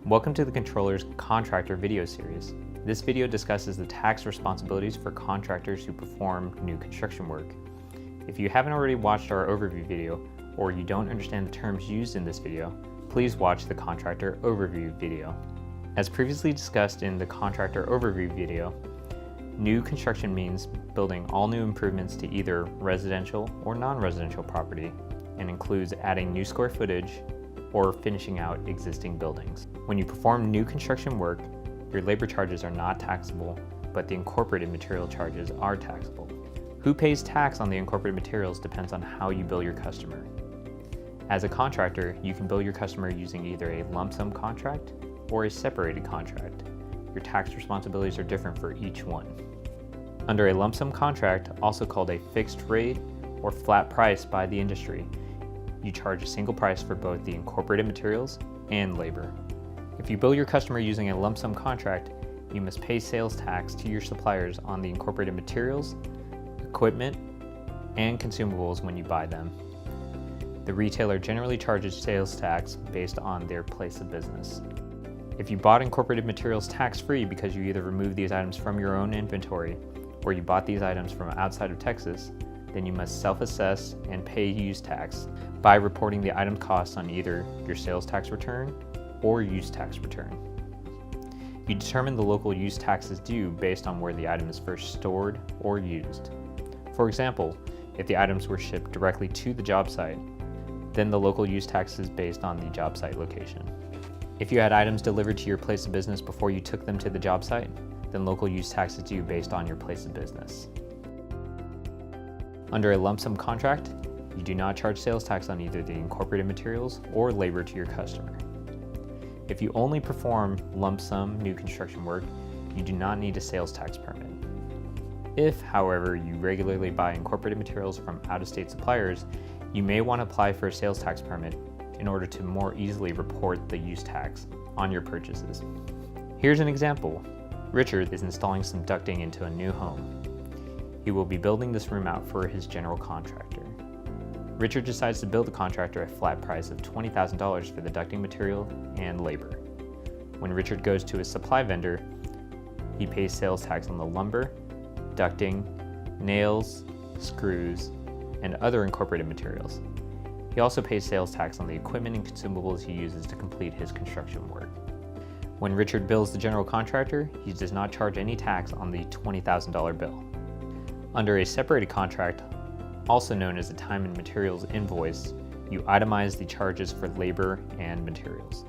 Welcome to the Controller's Contractor video series. This video discusses the tax responsibilities for contractors who perform new construction work. If you haven't already watched our overview video, or you don't understand the terms used in this video, please watch the Contractor Overview video. As previously discussed in the Contractor Overview video, new construction means building all new improvements to either residential or non-residential property, and includes adding new square footage or finishing out existing buildings. When you perform new construction work, your labor charges are not taxable, but the incorporated material charges are taxable. Who pays tax on the incorporated materials depends on how you bill your customer. As a contractor, you can bill your customer using either a lump sum contract or a separated contract. Your tax responsibilities are different for each one. Under a lump sum contract, also called a fixed rate or flat price by the industry, you charge a single price for both the incorporated materials and labor. If you bill your customer using a lump sum contract, you must pay sales tax to your suppliers on the incorporated materials, equipment, and consumables when you buy them. The retailer generally charges sales tax based on their place of business. If you bought incorporated materials tax-free because you either removed these items from your own inventory or you bought these items from outside of Texas, then you must self-assess and pay use tax by reporting the item costs on either your sales tax return or use tax return. You determine the local use taxes due based on where the item is first stored or used. For example, if the items were shipped directly to the job site, then the local use tax is based on the job site location. If you had items delivered to your place of business before you took them to the job site, then local use tax is due based on your place of business. Under a lump sum contract, you do not charge sales tax on either the incorporated materials or labor to your customer. If you only perform lump sum new construction work, you do not need a sales tax permit. If, however, you regularly buy incorporated materials from out-of-state suppliers, you may want to apply for a sales tax permit in order to more easily report the use tax on your purchases. Here's an example. Richard is installing some ducting into a new home. He will be building this room out for his general contractor. Richard decides to bill the contractor a flat price of $20,000 for the ducting material and labor. When Richard goes to his supply vendor, he pays sales tax on the lumber, ducting, nails, screws, and other incorporated materials. He also pays sales tax on the equipment and consumables he uses to complete his construction work. When Richard bills the general contractor, he does not charge any tax on the $20,000 bill. Under a separated contract, also known as a time and materials invoice, you itemize the charges for labor and materials.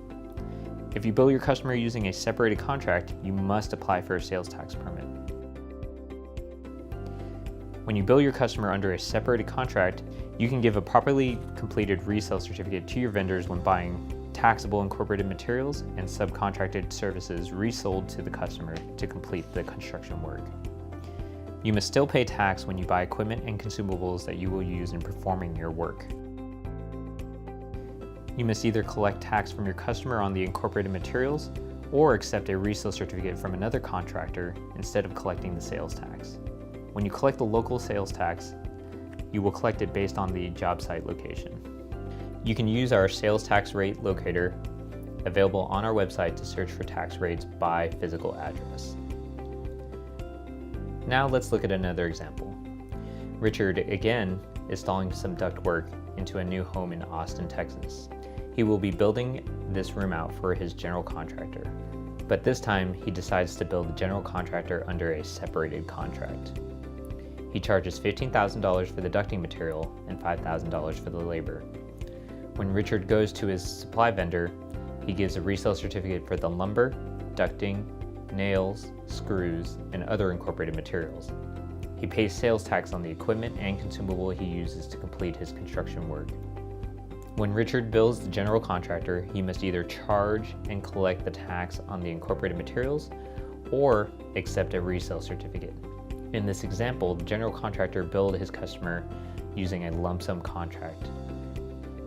If you bill your customer using a separated contract, you must apply for a sales tax permit. When you bill your customer under a separated contract, you can give a properly completed resale certificate to your vendors when buying taxable incorporated materials and subcontracted services resold to the customer to complete the construction work. You must still pay tax when you buy equipment and consumables that you will use in performing your work. You must either collect tax from your customer on the incorporated materials or accept a resale certificate from another contractor instead of collecting the sales tax. When you collect the local sales tax, you will collect it based on the job site location. You can use our sales tax rate locator available on our website to search for tax rates by physical address. Now let's look at another example. Richard, again, is installing some duct work into a new home in Austin, Texas. He will be building this room out for his general contractor, but this time he decides to bill the general contractor under a separated contract. He charges $15,000 for the ducting material and $5,000 for the labor. When Richard goes to his supply vendor, he gives a resale certificate for the lumber, ducting, nails, screws, and other incorporated materials. He pays sales tax on the equipment and consumable he uses to complete his construction work. When Richard bills the general contractor, he must either charge and collect the tax on the incorporated materials or accept a resale certificate. In this example, the general contractor billed his customer using a lump sum contract.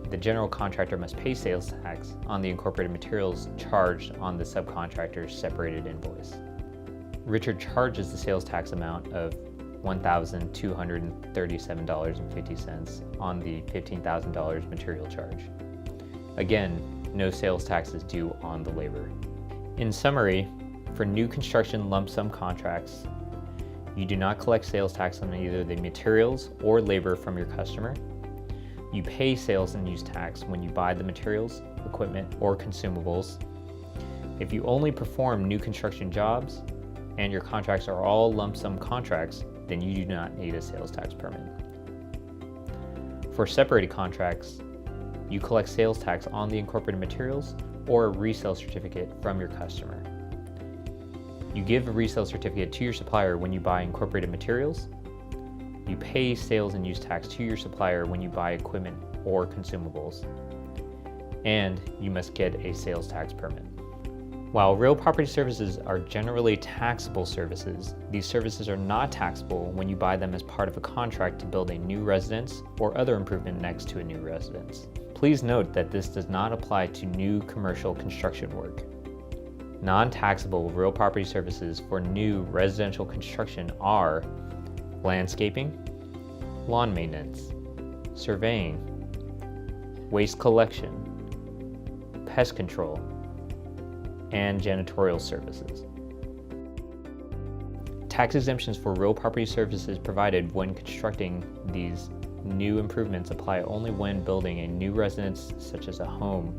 The general contractor must pay sales tax on the incorporated materials charged on the subcontractor's separated invoice. Richard charges the sales tax amount of $1,237.50 on the $15,000 material charge. Again, no sales tax is due on the labor. In summary, for new construction lump sum contracts, you do not collect sales tax on either the materials or labor from your customer. You pay sales and use tax when you buy the materials, equipment, or consumables. If you only perform new construction jobs and your contracts are all lump sum contracts, then you do not need a sales tax permit. For separated contracts, you collect sales tax on the incorporated materials or a resale certificate from your customer. You give a resale certificate to your supplier when you buy incorporated materials. You pay sales and use tax to your supplier when you buy equipment or consumables. And you must get a sales tax permit. While real property services are generally taxable services, these services are not taxable when you buy them as part of a contract to build a new residence or other improvement next to a new residence. Please note that this does not apply to new commercial construction work. Non-taxable real property services for new residential construction are landscaping, lawn maintenance, surveying, waste collection, pest control, and janitorial services. Tax exemptions for real property services provided when constructing these new improvements apply only when building a new residence such as a home,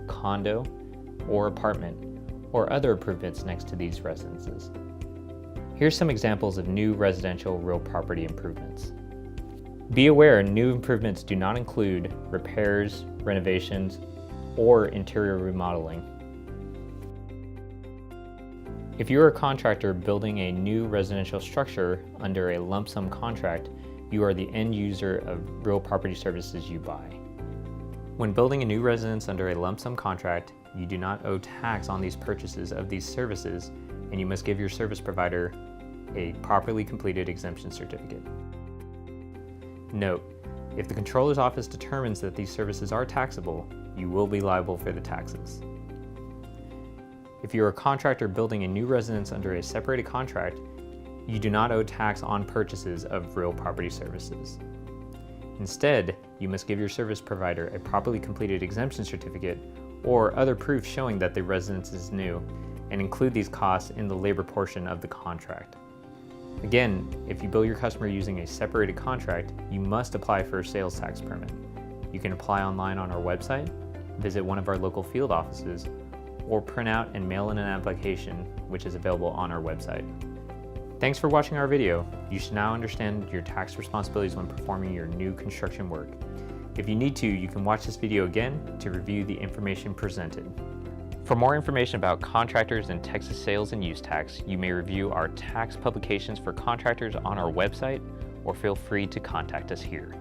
condo, or apartment, or other improvements next to these residences. Here's some examples of new residential real property improvements. Be aware, new improvements do not include repairs, renovations, or interior remodeling. If you are a contractor building a new residential structure under a lump sum contract, you are the end user of real property services you buy. When building a new residence under a lump sum contract, you do not owe tax on these purchases of these services, and you must give your service provider a properly completed exemption certificate. Note, if the Controller's Office determines that these services are taxable, you will be liable for the taxes. If you are a contractor building a new residence under a separated contract, you do not owe tax on purchases of real property services. Instead, you must give your service provider a properly completed exemption certificate or other proof showing that the residence is new, and include these costs in the labor portion of the contract. Again, if you bill your customer using a separated contract, you must apply for a sales tax permit. You can apply online on our website, visit one of our local field offices, or print out and mail in an application, which is available on our website. Thanks for watching our video. You should now understand your tax responsibilities when performing your new construction work. If you need to, you can watch this video again to review the information presented. For more information about contractors and Texas sales and use tax, you may review our tax publications for contractors on our website, or feel free to contact us here.